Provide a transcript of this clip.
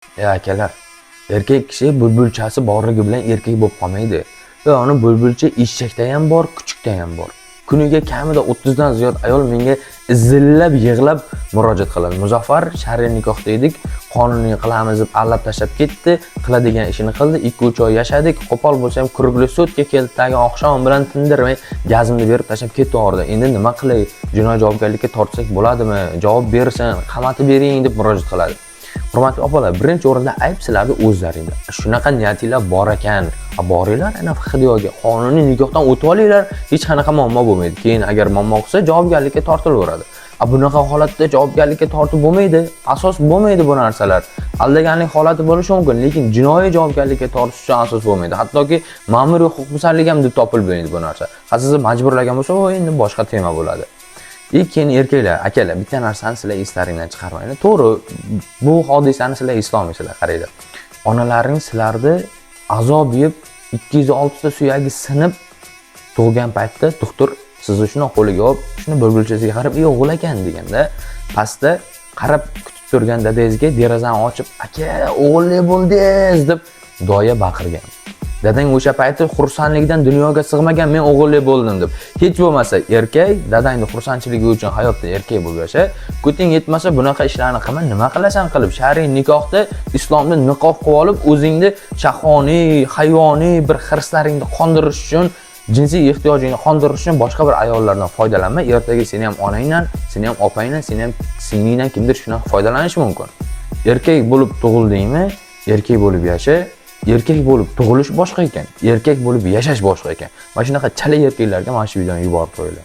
Akalar, erkak kishi bulbulchasi borligi bilan erkak bo'lib qolmaydi. Va uni bulbulcha eshakda ham bor, kuchukda ham bor. Kuniga kamida 30 dan ziyod ayol menga izillab yig'lab murojaat qiladi. Muzaffar, shar'iy nikohda edik, qonuniy qilamiz deb allab tashlab ketdi, qiladigan ishini qildi, 2-3 oy yashadik, qo'pol bo'lsam kurgli sudga keldi, tagi oqshom bilan tindirmay gazimni berib tashlab ketdi. Endi nima qilay? Jinoiy javobgarlikka tortsak bo'ladimi? Javob bersin, qamatib bering deb murojaat qiladi. Hurmatli opalar, birinchi o'rinda ayb sizlarda o'zlaringda. Shunaqa niyatinglar bor ekan, boringlar, ana Xudoga qonuniy nikohdan o'tib olinglar, hech qanaqa muammo bo'lmaydi. Keyin agar muammo bo'lsa, javobgarlikka tortilaveradi. Bunaqa holatda javobgarlikka tortib bo'lmaydi, asos bo'lmaydi bu narsalar. Aldaganlik holati bo'lishi mumkin, lekin jinoiy javobgarlikka tortish uchun asos bo'lmaydi. Hattoki ma'muriy huquqbuzarlik ham deb topilmaydi bu narsa. Sizni majburlagan bo'lsa, endi boshqa tema bo'ladi. Keyin erkaklar, akalar, bitta narsani sizlar eslaringdan chiqarmanglar. To'g'ri, bu hodisani sizlar eslolmaysizlar, qaranglar. Onalaring sizlarni azob yeb 206 ta suyagi sinib tug'gan paytda doktor sizni shuni qo'liga olib, shuni bulbulchasiga qarab, "O'g'il ekan" deganda, pastda qarab kutib turgan dadangizga derazani ochib, "Aka, o'g'illi bo'ldingiz" deb doya baqirgan. Dadang o'sha payti xursandlikdan dunyoga sig'magan, men o'g'illi bo'ldim deb. Hech bo'lmasa erkak dadangning xursandchiligi uchun hayotda erkak bo'lib yasha. Kuting yetmasa bunaqa ishlarni qilma, nima qilasan qilib. Shar'iy nikohda islomni niqob qilib olib, o'zingni shahvoniy, hayvoniy bir hirslaringni qondirish uchun, jinsiy ehtiyojingni qondirish uchun boshqa bir ayollardan foydalanma. Ertaga seni ham onangdan, seni ham opangdan, seni ham singlingdan kimdir shundan foydalanishi mumkin. Erkak bo'lib tug'ildingmi? Erkak bo'lib yasha. Erkak bo'lib tug'ilish boshqa ekan, erkak bo'lib yashash boshqa ekan. Mana shunaqa chala erkaklarga mana shu videoni yuborib qo'yinglar.